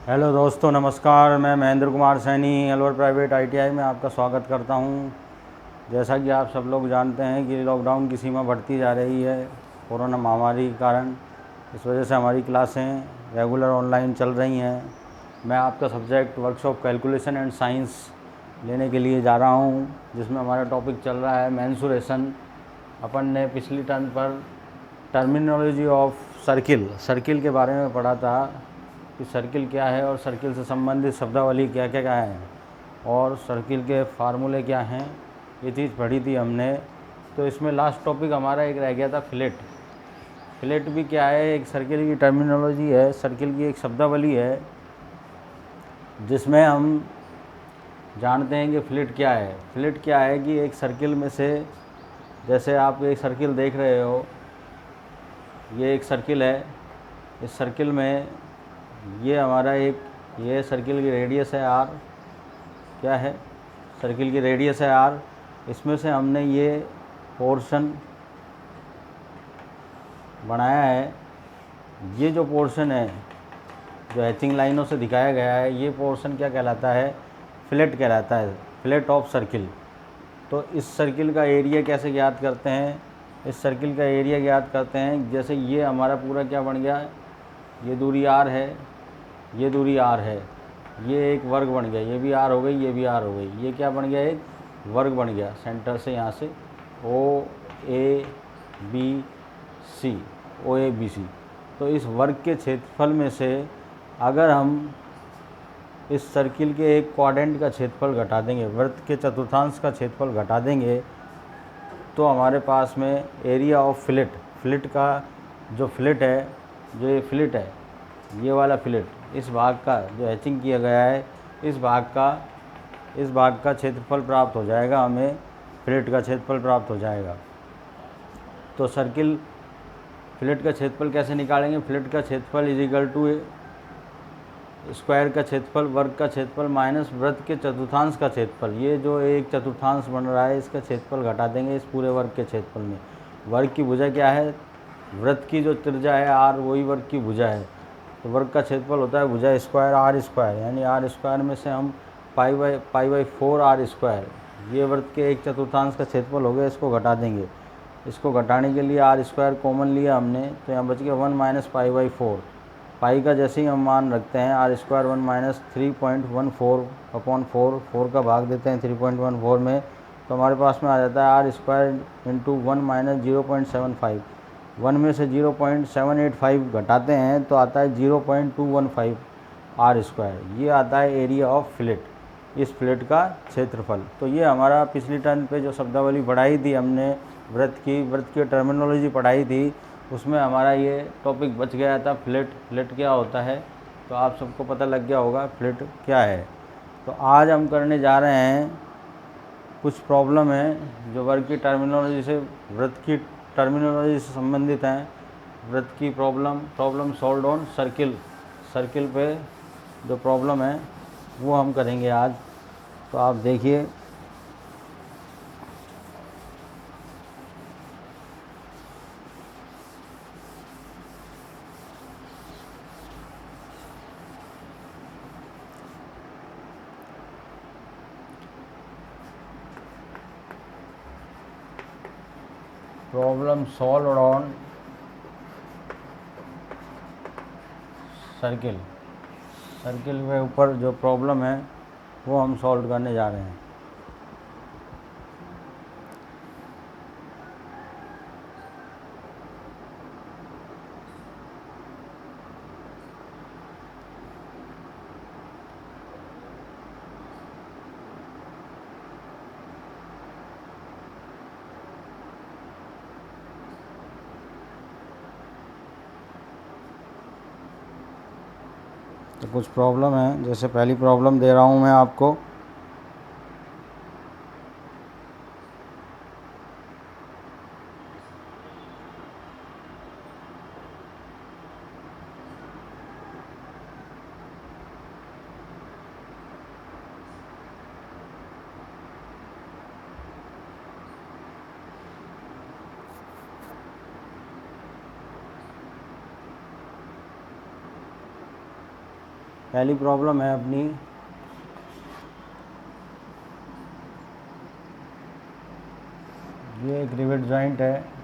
Hello दोस्तों, नमस्कार। मैं महेंद्र कुमार सैनी अलवर प्राइवेट आईटीआई में आपका स्वागत करता हूं। जैसा कि आप सब लोग जानते हैं कि लॉकडाउन की सीमा बढ़ती जा रही है कोरोना महामारी के कारण। इस वजह से हमारी क्लासें रेगुलर ऑनलाइन चल रही हैं। मैं आपका subject workshop calculation and science लेने के लिए जा रहा हूं, जिसमें हमारा टॉपिक चल रहा है मेंसुरेशन। अपन ने पिछली टर्न पर टर्मिनोलॉजी ऑफ सर्किल के बारे में पढ़ा था कि सर्किल क्या है और सर्किल से संबंधित शब्दावली क्या क्या क्या है और सर्किल के फार्मूले क्या हैं। ये चीज़ पढ़ी थी हमने। तो इसमें लास्ट टॉपिक हमारा एक रह गया था फ्लैट भी क्या है, एक सर्किल की टर्मिनोलॉजी है, सर्किल की एक शब्दावली है, जिसमें हम जानते हैं कि फ्लैट क्या है कि एक सर्किल में से, जैसे आप एक सर्किल देख रहे हो, ये एक सर्किल है। इस सर्किल में ये हमारा ये सर्किल की रेडियस है आर। क्या है? सर्किल की रेडियस है आर। इसमें से हमने ये पोर्शन बनाया है। ये जो पोर्शन है, जो हैचिंग लाइनों से दिखाया गया है, ये पोर्शन क्या कहलाता है? फ्लैट कहलाता है, फ्लैट ऑफ सर्किल। तो इस सर्किल का एरिया कैसे ज्ञात करते हैं? इस सर्किल का एरिया ज्ञात करते हैं, जैसे ये हमारा पूरा क्या बन गया, ये दूरी आर है, ये दूरी आर है, ये एक वर्ग बन गया, ये भी आर हो गई, ये भी आर हो गई, ये क्या बन गया, एक वर्ग बन गया। सेंटर से यहाँ से ओ ए बी सी। तो इस वर्ग के क्षेत्रफल में से अगर हम इस सर्किल के एक क्वाड्रेंट का क्षेत्रफल घटा देंगे, वृत्त के चतुर्थांश का क्षेत्रफल घटा देंगे, तो हमारे पास में एरिया ऑफ फ्लैट का जो फ्लैट है, जो ये फ्लैट है, ये वाला फ्लैट, इस भाग का जो हैचिंग किया गया है, इस भाग का क्षेत्रफल प्राप्त हो जाएगा। हमें फ्लैट का क्षेत्रफल प्राप्त हो जाएगा। तो सर्किल फ्लैट का क्षेत्रफल कैसे निकालेंगे? फ्लैट का क्षेत्रफल इज इक्वल टू स्क्वायर का क्षेत्रफल, वर्ग का क्षेत्रफल माइनस वृत्त के चतुर्थांश का क्षेत्रफल। ये जो एक चतुर्थांश बन रहा है, इसका क्षेत्रफल घटा देंगे इस पूरे वर्ग के क्षेत्रफल में। वर्ग की भुजा क्या है? वृत्त की जो त्रिज्या है आर, वही वर्ग की भुजा है। तो वर्ग का क्षेत्रफल होता है भुजा स्क्वायर आर स्क्वायर, यानी आर स्क्वायर में से हम पाई बाई 4 आर स्क्वायर, ये वृत्त के एक चतुर्थांश का क्षेत्रफल हो गया, इसको घटा देंगे। इसको घटाने के लिए आर स्क्वायर कॉमन लिया हमने, तो यहाँ बच गया 1 माइनस पाई बाई 4। पाई का जैसे ही हम मान रखते हैं, आर स्क्वायर 1 माइनस 3.14 अपॉन 4 का भाग देते हैं 3.14 में, तो हमारे पास में आ जाता है आर स्क्वायर इंटू 1 माइनस 0.75। 1 में से 0.785 घटाते हैं तो आता है 0.215 आर स्क्वायर। ये आता है एरिया ऑफ फ्लैट, इस फ्लैट का क्षेत्रफल। तो ये हमारा पिछली टर्न पे जो शब्दावली पढ़ाई थी हमने, वृत्त की टर्मिनोलॉजी पढ़ाई थी, उसमें हमारा ये टॉपिक बच गया था फ्लैट क्या होता है। तो आप सबको पता लग गया होगा फ्लैट क्या है। तो आज हम करने जा रहे हैं कुछ प्रॉब्लम है जो वर्ग की टर्मिनोलॉजी से, वृत्त की टर्मिनोलॉजी से संबंधित हैं। वृत्त की प्रॉब्लम सॉल्व ऑन सर्किल पे जो प्रॉब्लम है वो हम करेंगे आज। तो आप देखिए, प्रॉब्लम सॉल्व ऑन सर्किल के ऊपर जो प्रॉब्लम है वो हम सॉल्व करने जा रहे हैं। तो कुछ प्रॉब्लम है, जैसे पहली प्रॉब्लम दे रहा हूँ मैं आपको। पहली प्रॉब्लम है अपनी ये एक रिवेट जॉइंट है,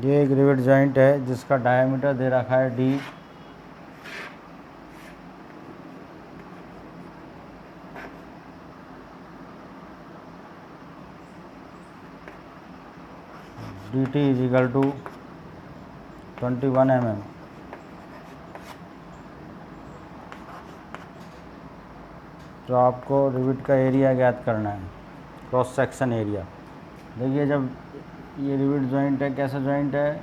ये एक रिवेट जॉइंट है जिसका डायमीटर दे रखा है D, D T is equal to 21 mm। तो आपको रिवेट का एरिया ज्ञात करना है, क्रॉस सेक्शन एरिया। देखिए जब ये रिवेट जॉइंट है, कैसा जॉइंट है,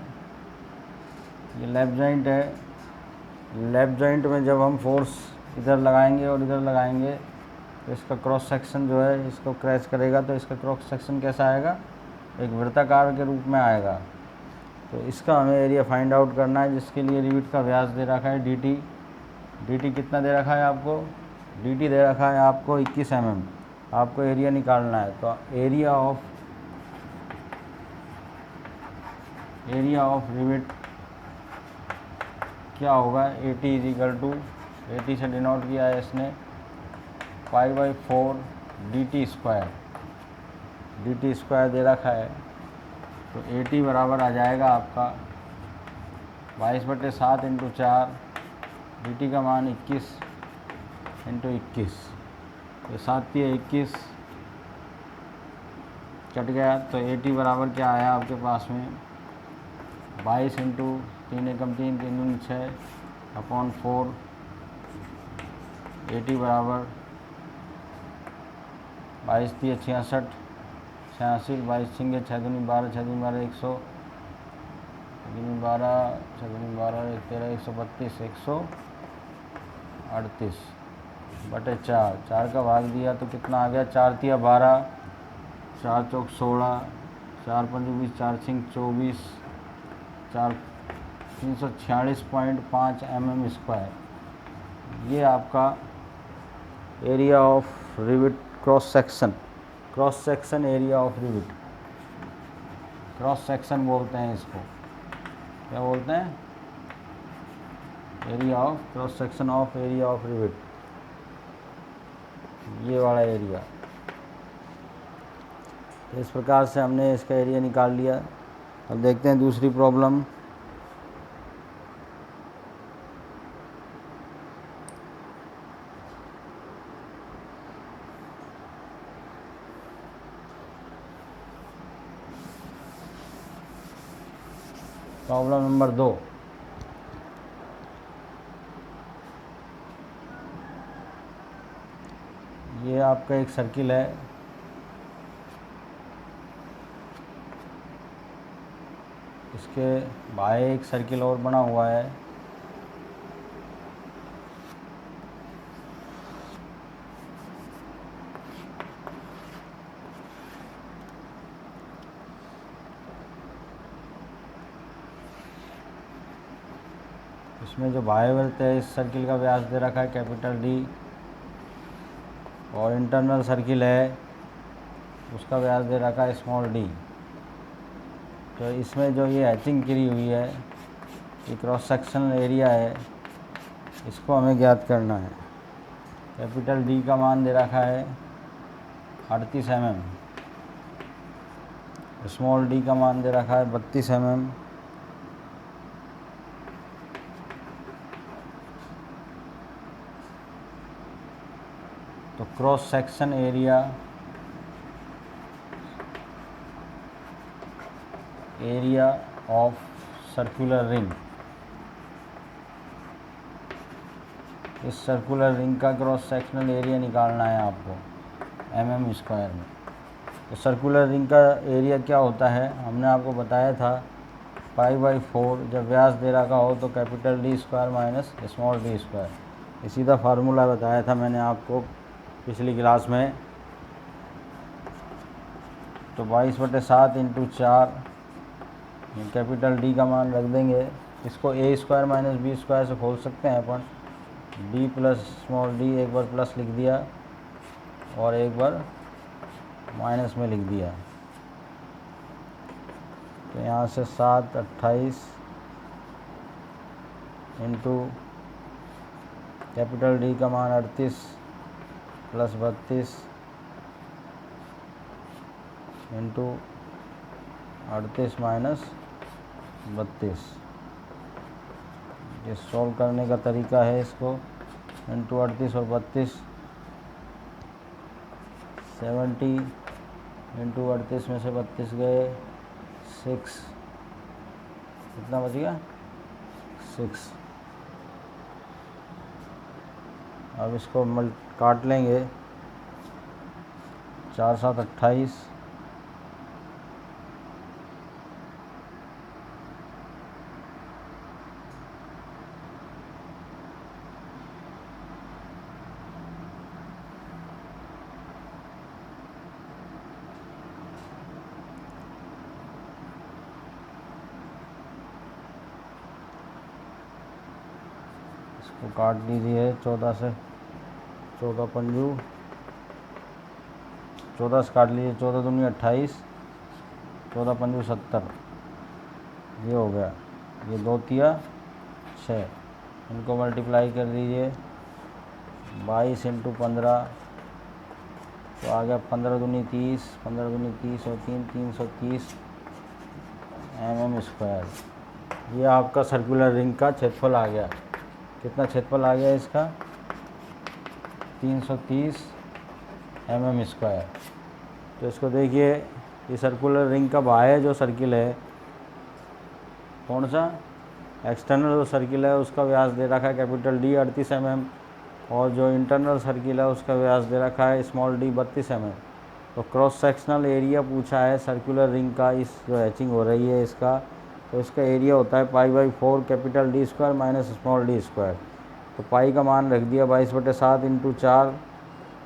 ये लेफ्ट जॉइंट है। लेफ्ट जॉइंट में जब हम फोर्स इधर लगाएंगे और इधर लगाएंगे तो इसका क्रॉस सेक्शन जो है इसको क्रैश करेगा, तो इसका क्रॉस सेक्शन कैसा आएगा, एक वृत्ताकार के रूप में आएगा। तो इसका हमें एरिया फाइंड आउट करना है, जिसके लिए रिवेट का व्यास दे रखा है डी टी। डी टी कितना दे रखा है आपको, डी टी दे रखा है आपको 21 mm। आपको एरिया निकालना है, तो एरिया ऑफ रिवेट क्या होगा, A T is equal to, A T से डिनोट किया है इसने π/4 D T square, D T square दे रखा है। तो ए टी बराबर आ जाएगा आपका 22/7 × 4, डी टी का मान 21 × 21, तो 7 × 21 कट गया। तो ए टी बराबर क्या आया आपके पास में, 22 × 3 × 3 3 × 6/4। ए टी बराबर 22 × 3 = 66, 86, 22 × 6 = 6 × 12, 6 × 12 = 100, 6 × 12 6 × 12 13 132, 138/4। 4 का भाग दिया तो कितना आ गया, 4 × 3 = 12, 4 × 4 = 16, 4 × 5 = 20, 4 × 6 = 24, 346.5 mm²। ये आपका area of rivet cross section area of rivet, cross section बोलते हैं इसको, क्या बोलते हैं, area of cross section of area of rivet, ये वाला एरिया। तो इस प्रकार से हमने इसका एरिया निकाल लिया। अब देखते हैं दूसरी प्रॉब्लम। Problem number 2। ये आपका एक सर्किल है, इसके बाहर एक सर्किल और बना हुआ है। इसमें जो बाह्य वृत्त है, इस सर्किल का व्यास दे रखा है कैपिटल डी, और इंटरनल सर्किल है उसका व्यास दे रखा है स्मॉल डी। तो इसमें जो ये हैचिंग करी हुई है, ये क्रॉस सेक्शनल एरिया है, इसको हमें ज्ञात करना है। कैपिटल डी का मान दे रखा है 38 mm, स्मॉल डी का मान दे रखा है 32 mm। तो तो cross section area of circular ring, इस सर्कुलर रिंग का क्रॉस सेक्शनल एरिया निकालना है आपको mm स्क्वायर में। तो सर्कुलर रिंग का एरिया क्या होता है, हमने आपको बताया था π/4, जब व्यास दे रखा हो तो capital D square minus small d square. इसी का फार्मूला बताया था मैंने आपको पिछली क्लास में। तो 22/7 × 4, कैपिटल D का मान रख देंगे। इसको a square minus b square से खोल सकते हैं अपन। d प्लस स्मॉल d, एक बार प्लस लिख दिया और एक बार माइनस में लिख दिया। तो यहाँ से 7 28 इंटू कैपिटल D का मान 38 प्लस 32 इंटू 38 माइनस 32। ये सॉल्व करने का तरीका है इसको। इंटू 38 और 32, 70 इंटू 38 में से 32 गए 6, कितना बच गया 6। अब इसको काट लेंगे। 4 7 28, इसको काट दीजिए। 14 से 14 पंजू 14 से काट लीजिए। 14 दूनी 28, 14 पंजू 70, ये हो गया। ये 2 तिया 6, इनको मल्टीप्लाई कर दीजिए। 22 इंटू 15, तो आ गया 15 दूनी 30, 15 दूनी 30 और 330 mm स्क्वायर। ये आपका सर्कुलर रिंग का क्षेत्रफल आ गया। कितना क्षेत्रफल आ गया इसका 330 mm स्क्वायर। तो इसको देखिए, ये सर्कुलर रिंग का बाह्य जो सर्किल है, कौन सा एक्सटर्नल जो सर्किल है उसका व्यास दे रखा है कैपिटल D 38 mm, और जो इंटरनल सर्किल है उसका व्यास दे रखा है स्मॉल d 32 mm। तो क्रॉस सेक्शनल एरिया पूछा है सर्कुलर रिंग का, इस जो हैचिंग हो रही है इसका, तो इसका एरिया होता है π/4 capital D square minus small d square. तो पाई का मान रख दिया 22/7 इंटू 4,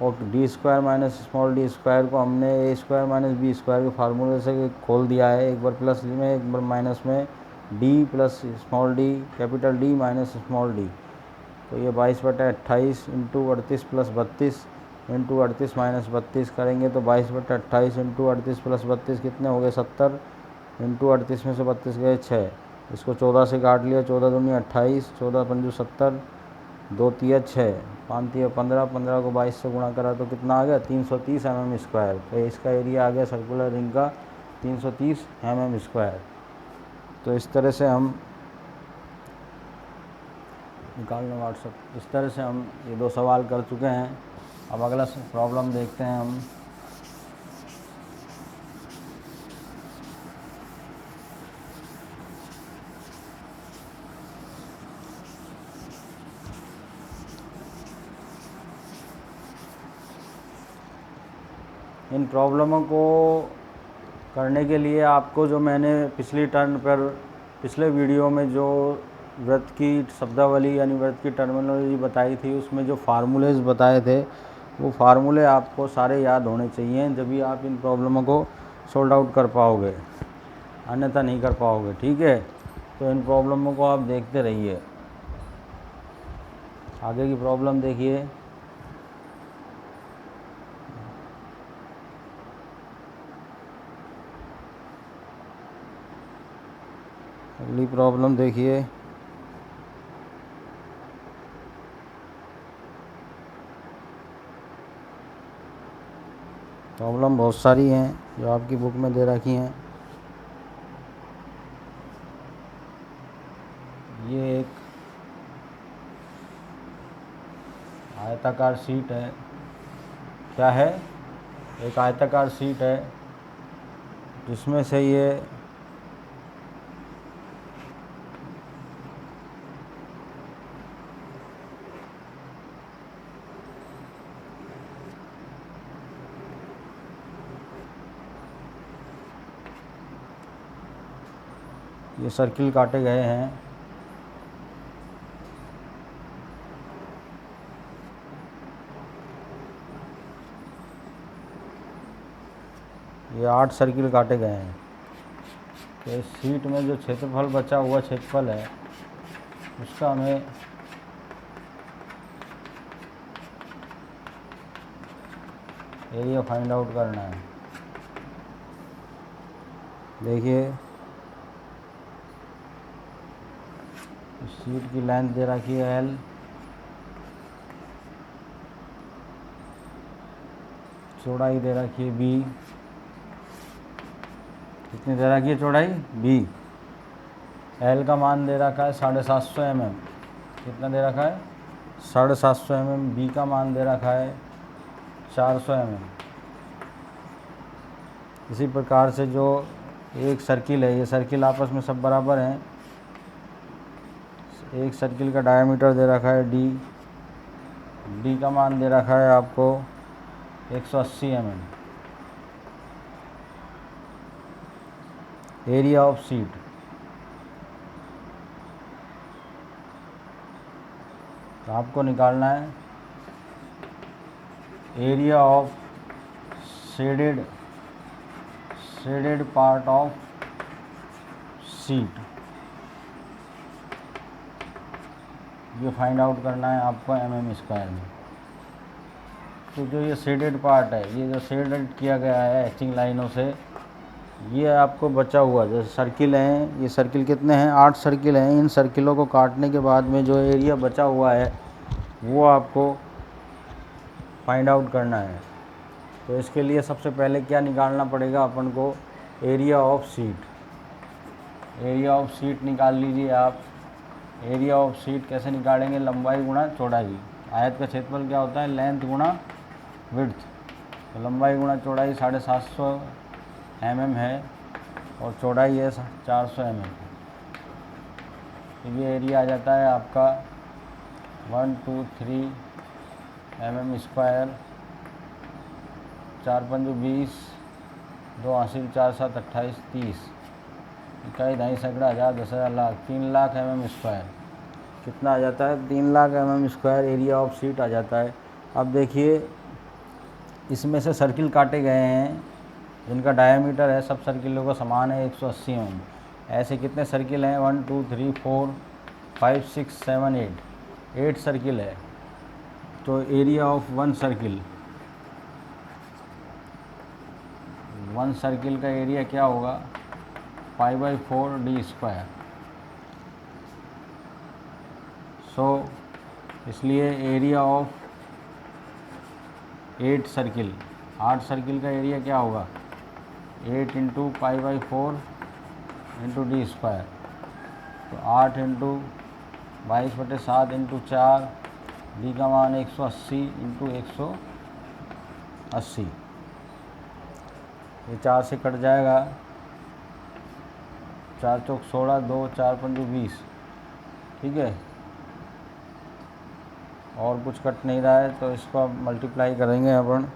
और d square minus small d square को हमने a square minus b square के फार्मूले से खोल दिया है, एक बार प्लस में एक बार माइनस में। d plus small d capital D minus small d, तो ये 22/28 इंटू 38 प्लस 32 इंटू 38 माइनस 32 करेंगे तो 22/28 इंटू 38 प्लस 32 कितने हो गए 70, इंटू 38 में से 32 गए 6। इसको 14 से काट लिया। 14 दूनी 28, 14 पंजू 70, 2 तिया 6, 5 तिया 15, 15 को 22 से गुणा करा तो कितना आ गया 330 mm स्क्वायर। तो इसका एरिया आ गया सर्कुलर रिंग का 330 mm स्क्वायर। तो इस तरह से हम निकालना व्हाट्सअप, इस तरह से हम ये 2 सवाल कर चुके हैं। अब अगला प्रॉब्लम देखते हैं हम। इन प्रॉब्लमों को करने के लिए आपको जो मैंने पिछले वीडियो में जो वृत्त की शब्दावली यानी वृत्त की टर्मिनोलॉजी बताई थी, उसमें जो फार्मूलेज बताए थे, वो फार्मूले आपको सारे याद होने चाहिए, जब भी आप इन प्रॉब्लमों को सोल्व आउट कर पाओगे, अन्यथा नहीं कर पाओगे। ठीक है, तो इन प्रॉब्लमों को आप देखते रहिए। आगे की प्रॉब्लम देखिए। अगली प्रॉब्लम देखिए। प्रॉब्लम बहुत सारी हैं जो आपकी बुक में दे रखी हैं। ये एक आयताकार शीट है, क्या है, एक आयताकार शीट है जिसमें से ये सर्किल काटे गए हैं। ये 8 सर्किल काटे गए हैं। तो इस शीट में जो क्षेत्रफल बचा हुआ क्षेत्रफल है उसका हमें एरिया फाइंड आउट करना है। देखिए शीट की लेंथ दे रखी है L, चौड़ाई दे रखी है B। कितनी दे रखी है चौड़ाई B। L का मान दे रखा है 750 mm। कितना दे रखा है 750 mm। B का मान दे रखा है 400 mm। इसी प्रकार से जो एक सर्किल है, ये सर्किल आपस में सब बराबर हैं। एक सर्किल का डायमीटर दे रखा है D का मान दे रखा है आपको 180 mm। एरिया ऑफ शीट, तो आपको निकालना है area of shaded part of sheet. ये फाइंड आउट करना है आपको mm² में। तो जो ये शेडेड पार्ट है, ये जो शेडेड किया गया है एचिंग लाइनों से, ये आपको बचा हुआ जैसे सर्किल हैं, ये सर्किल कितने हैं 8 सर्किल हैं। इन सर्किलों को काटने के बाद में जो एरिया बचा हुआ है वो आपको फाइंड आउट करना है। तो इसके लिए सबसे पहले क्या निकालना पड़ेगा अपन को, area of sheet. Area of sheet निकाल लीजिए आप। एरिया ऑफ शीट कैसे निकालेंगे, लंबाई गुणा चौड़ाई। आयत का क्षेत्रफल क्या होता है, लेंथ गुणा विड्थ। तो लंबाई गुणा चौड़ाई 750 mm है और चौड़ाई है 400 mm। तो ये एरिया आ जाता है आपका 123 mm²। 4 पंजू 20, 2 हासिल 4 7 28 30, इकाई ढाई सैकड़ा हज़ार 10,000 लाख 3 लाख mm²। कितना आ जाता है 3 lakh mm² area of sheet आ जाता है। अब देखिए इसमें से सर्किल काटे गए हैं जिनका डायमीटर है सब सर्किलों का समान है 180 mm। ऐसे कितने सर्किल हैं 1 2 3 4 5 6 7 8 सर्किल है। तो एरिया ऑफ वन सर्किल का एरिया क्या होगा, π/4 d²। सो इसलिए एरिया ऑफ 8 सर्किल, 8 सर्किल का एरिया क्या होगा 8 × π/4 × d²। तो 8 × 22/7 × 4, डी का मान 180 × 180। ये 4 से कट जाएगा, 4 चौक 16, 2 4 पंजू 20। ठीक है, और कुछ कट नहीं रहा है तो इसको अब मल्टीप्लाई करेंगे अपन।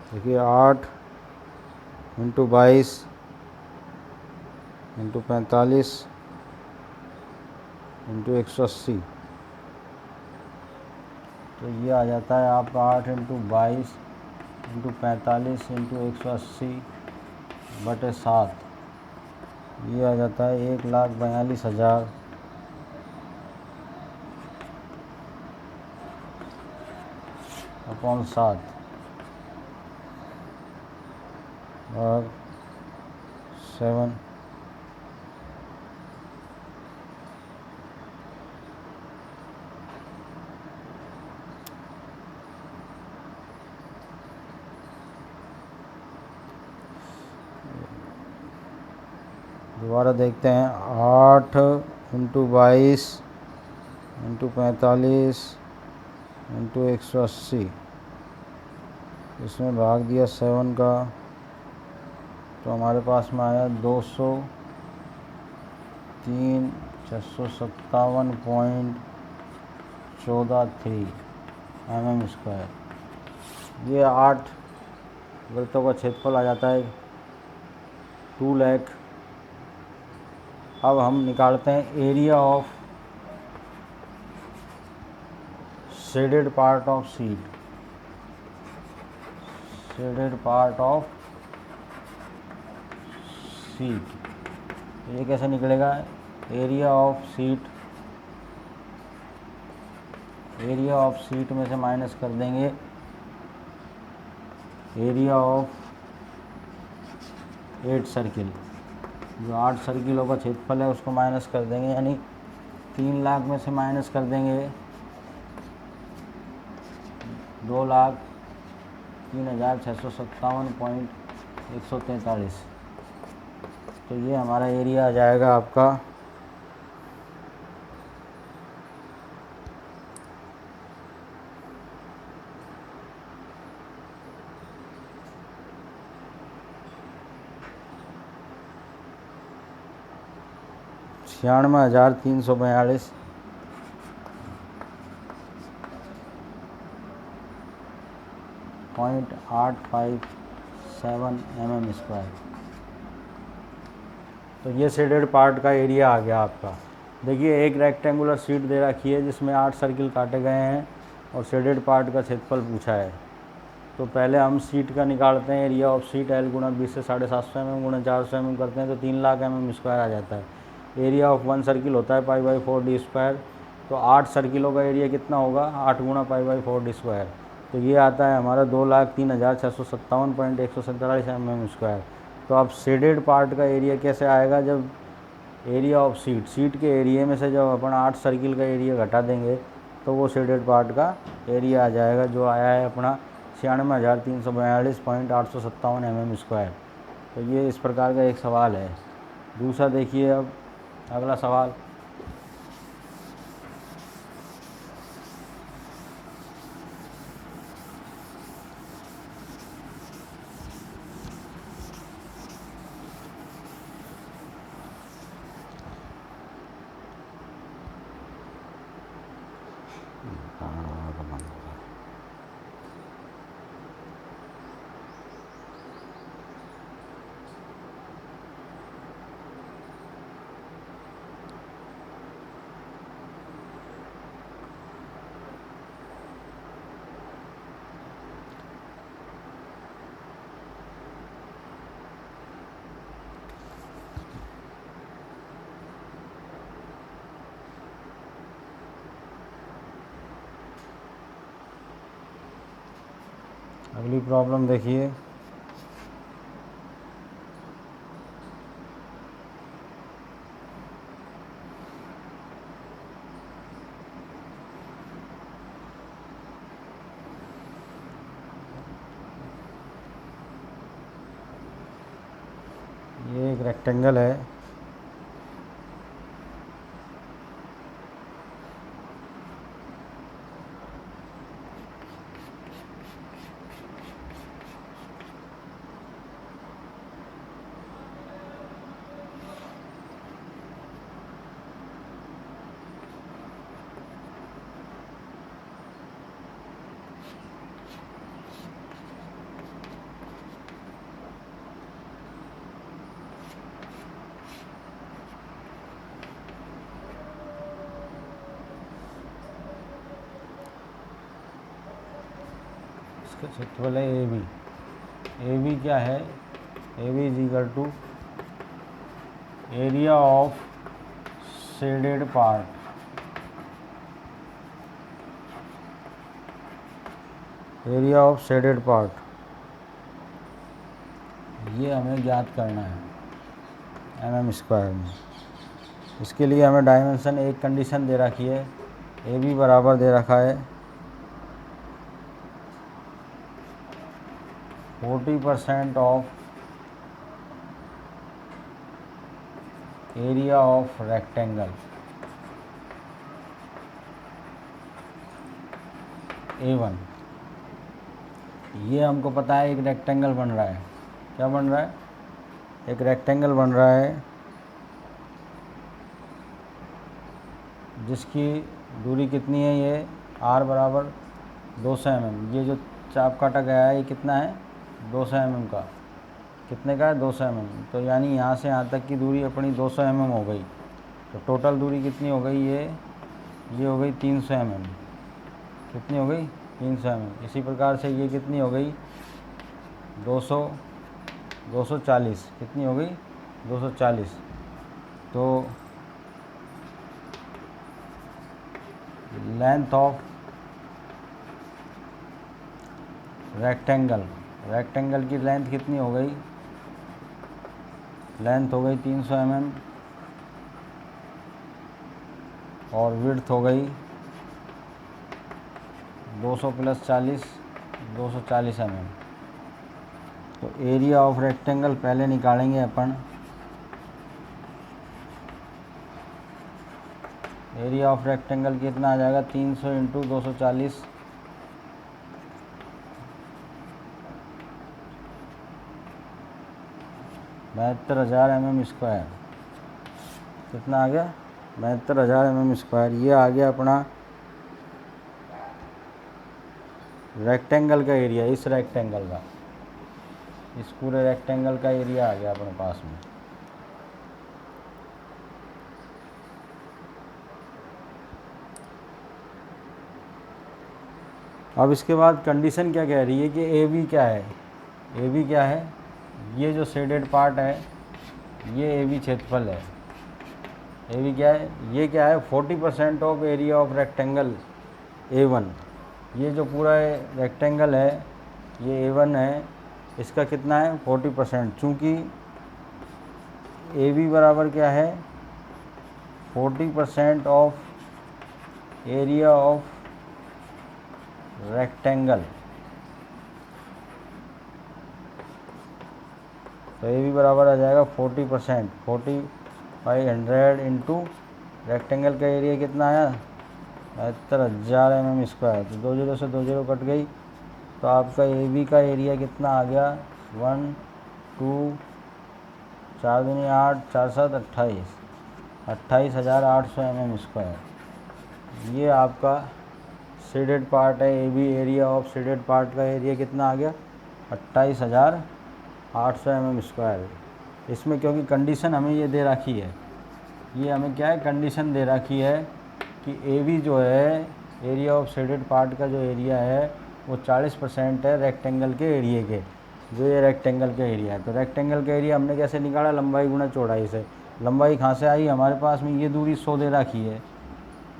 देखिए 8 × 22 × 45 × 180। तो ये आ जाता है आपका 8 × 22 × 45 × 180/7। ये आ जाता है 1,42,000 अपॉन 7 और 7। दोबारा देखते हैं। 8 इंटू 22 इंटू 45 इंटू 180, इसमें भाग दिया 7 का, तो हमारे पास में आया 203 657.143 mm²। ये 8 वृत्तों का क्षेत्रफल आ जाता है 2 लाख। अब हम निकालते हैं area of shaded part of sheet. Shaded part of sheet, ये कैसे निकलेगा? Area of sheet, area of sheet में से माइनस कर देंगे एरिया ऑफ 8 सर्किल। जो 8 सर्किलों का क्षेत्रफल है उसको माइनस कर देंगे, यानी 3 लाख में से माइनस कर देंगे 2,03,657.143। तो ये हमारा एरिया आ जाएगा आपका 96,857 mm²। तो ये शेडेड पार्ट का एरिया आ गया आपका। देखिए एक रेक्टेंगुलर शीट दे रखी है जिसमें 8 सर्किल काटे गए हैं और शेडेड पार्ट का क्षेत्रफल पूछा है। तो पहले हम शीट का निकालते हैं एरिया ऑफ शीट। L गुणा 20 से 750 mm गुणा 400 mm करते हैं तो 3 लाख mm² आ जाता है। एरिया ऑफ 1 सर्किल होता है π/4d²। तो 8 सर्किलों का एरिया कितना होगा? 8 गुणा π/4d²। तो ये आता है हमारा 2,03,657.143 mm²। तो अब शेडेड पार्ट का एरिया कैसे आएगा? जब एरिया ऑफ शीट के एरिया में से जब अपन 8 सर्किल का एरिया घटा देंगे तो वो शेडेड पार्ट का एरिया आ जाएगा, जो आया है अपना 96,342.857 mm²। तो ये इस प्रकार का एक सवाल है। दूसरा देखिए, अब अगला सवाल। अगली प्रॉब्लम देखिए। ये एक रेक्टेंगल है, इसका क्षेत्रफल है AB। AB क्या है? AB is equal to area of shaded part. Area of shaded part ये हमें ज्ञात करना है mm² में। इसके लिए हमें डायमेंशन एक कंडीशन दे रखी है, AB बराबर दे रखा है 40% of area of rectangle A1, ये हमको पता है एक रेक्टेंगल बन रहा है। क्या बन रहा है? एक रेक्टेंगल बन रहा है जिसकी दूरी कितनी है? ये r बराबर 200 mm। ये जो चाप काटा गया है ये कितना है? 200 mm का। कितने का है? 200 mm। तो यानी यहाँ से यहाँ तक की दूरी अपनी 200 mm हो गई। तो टोटल दूरी कितनी हो गई? ये हो गई 300 mm। कितनी हो गई? 300 mm। इसी प्रकार से ये कितनी हो गई? 240। कितनी हो गई? 240। तो लेंथ ऑफ रेक्टेंगल की लेंथ कितनी हो गई? लेंथ हो गई 300 mm और विड्थ हो गई 200 + 40, 240 mm। तो एरिया ऑफ रेक्टेंगल पहले निकालेंगे अपन। एरिया ऑफ रेक्टेंगल कितना आ जाएगा? 300 × 240, 72,000 mm²। कितना आ गया? 72,000 mm²। ये आ गया अपना रेक्टेंगल का एरिया। इस रेक्टेंगल का, इस पूरे रेक्टेंगल का एरिया आ गया अपने पास में। अब इसके बाद कंडीशन क्या कह रही है कि AB क्या है? AB क्या है? ये जो शेडेड पार्ट है ये AB क्षेत्रफल है। AB क्या है? ये क्या है? 40% of area of rectangle A1। ये जो पूरा रेक्टेंगल है ये A1 है, इसका कितना है? 40%। चूँकि AB बराबर क्या है? 40% ऑफ एरिया ऑफ रेक्टेंगल। तो AB बराबर आ जाएगा 40%। 40/100 इंटू रेक्टेंगल का एरिया कितना आया? 72,000 mm²। तो 2 0 से 2 0 कट गई। तो आपका AB का एरिया कितना आ गया? 1 2 4 दूनी 8 4 7 28, 28,800 mm²। ये आपका शेडेड पार्ट है। AB area of shaded part का एरिया कितना आ गया? 28,800 mm²। इसमें क्योंकि कंडीशन हमें ये दे रखी है, ये हमें क्या है? कंडीशन दे रखी है कि AB जो है एरिया ऑफ शेडेड पार्ट का जो एरिया है वो 40% है रेक्टेंगल के एरिया के। जो ये रेक्टेंगल का एरिया है, तो रेक्टेंगल का एरिया हमने कैसे निकाला? लंबाई गुणा चौड़ाई से। लंबाई कहाँ से आई? हमारे पास में ये दूरी 100 दे रखी है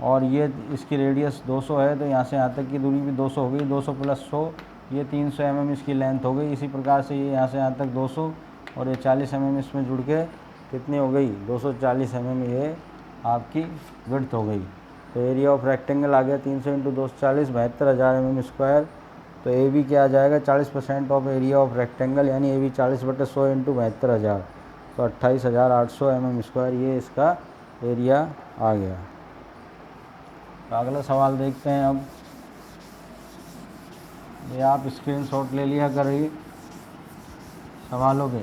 और ये इसकी रेडियस 200 है। तो यहाँ से यहाँ तक की दूरी भी 200 हो गई। 200 + 100 ये 300 mm इसकी लेंथ हो गई। इसी प्रकार से ये यहाँ से यहाँ तक 200 और ये 40 mm इसमें जुड़ के कितनी हो गई? 240 mm ये आपकी विड्थ हो गई। तो एरिया ऑफ रेक्टेंगल आ गया 300 × 240, 72,000 mm²। तो AB क्या आ जाएगा? 40% ऑफ एरिया ऑफ रेक्टेंगल, यानी AB 40/100 × 72,000, तो 28,800 mm²। ये इसका एरिया आ गया। तो अगला सवाल देखते हैं अब। ये आप स्क्रीनशॉट ले लिया करिए सवालों के।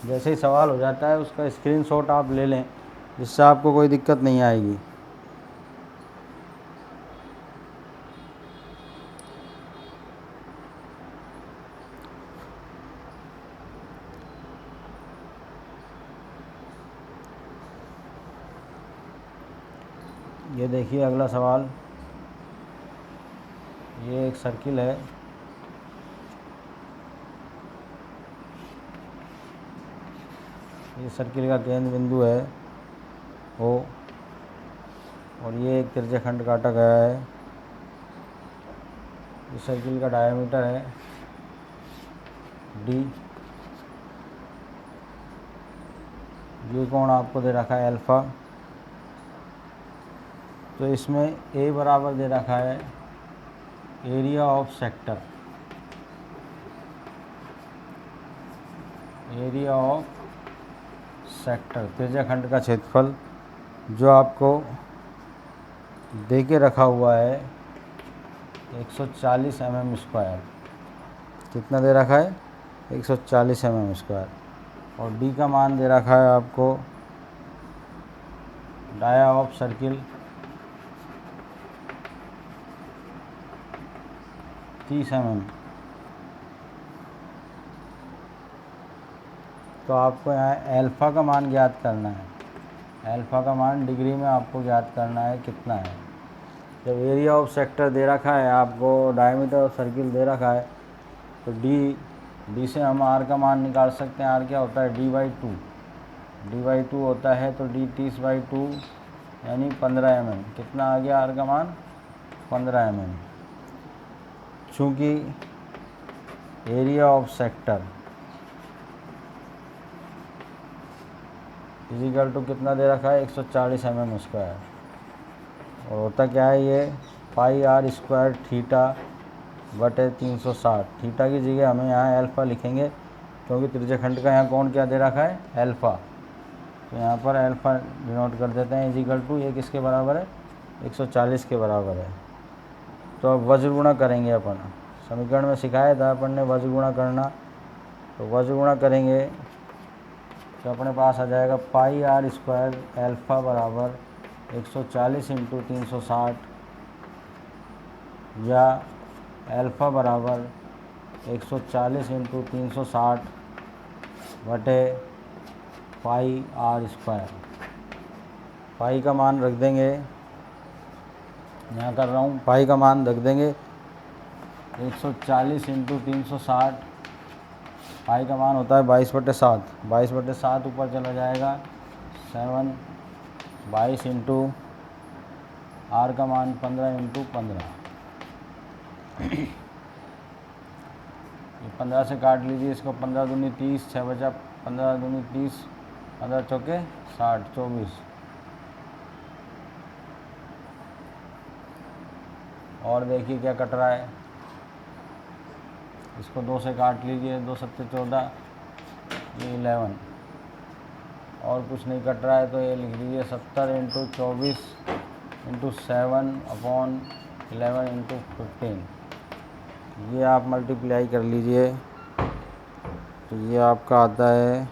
जैसे ही सवाल हो जाता है उसका स्क्रीनशॉट आप ले लें, जिससे आपको कोई दिक्कत नहीं आएगी। ये देखिए अगला सवाल। ये एक सर्किल है, ये सर्किल का केंद्र बिंदु है O और ये एक त्रिज्याखंड काटा गया है। इस सर्किल का डायमीटर है D। ये कोण आपको दे रखा है अल्फ़ा। तो इसमें A बराबर दे रखा है area of sector. Area of sector त्रिज्याखंड का क्षेत्रफल जो आपको दे के रखा हुआ है 140 mm स्क्वायर। कितना दे रखा है? 140 mm स्क्वायर। और डी का मान दे रखा है आपको डाया ऑफ सर्किल 30 mm। तो आपको यहाँ अल्फ़ा का मान ज्ञात करना है। अल्फ़ा का मान डिग्री में आपको ज्ञात करना है कितना है। जब एरिया ऑफ सेक्टर दे रखा है, आपको डायमीटर ऑफ सर्किल दे रखा है, तो डी से हम आर का मान निकाल सकते हैं। आर क्या होता है? डी/2। डी/2 होता है तो डी 30/2 यानी 15 mm। कितना आ गया आर का मान? 15 mm। चूँकि area of sector is equal to कितना दे रखा है? 140 mm स्क्वायर। और होता क्या है ये? पाई आर स्क्वायर थीटा बटे 360। थीटा की जगह हमें यहाँ अल्फ़ा लिखेंगे क्योंकि त्रिज्याखंड का यहाँ कोण क्या दे रखा है? अल्फ़ा। तो यहाँ पर अल्फ़ा डिनोट कर देते हैं। इजिकल टू ये किसके बराबर है? 140 के बराबर है। तो अब वज्र गुणा करेंगे अपन। समीकरण में सिखाया था अपन ने वज्र गुणा करना। तो वज्र गुणा करेंगे तो अपने पास आ जाएगा पाई आर स्क्वायर अल्फ़ा बराबर 140 × 360 या अल्फ़ा बराबर 140 × 360 बटे पाई आर स्क्वायर। पाई का मान रख देंगे, यहाँ कर रहा हूँ, पाई का मान रख देंगे 140 × 360। पाई का मान होता है 22/7। 22/7 ऊपर चला जाएगा 7। 22 × आर का मान 15 × 15। ये 15 से काट लीजिए इसको। 15 दूनी 30, 6 बचा 15 दूनी 30, 15 चौके 60, 24। और देखिए क्या कट रहा है। इसको 2 से काट लीजिए, 2 7 14, ये 11। और कुछ नहीं कट रहा है तो ये लिख लीजिए 70 × 24 × 7/11 × 15। ये आप मल्टीप्लाई कर लीजिए तो ये आपका आता है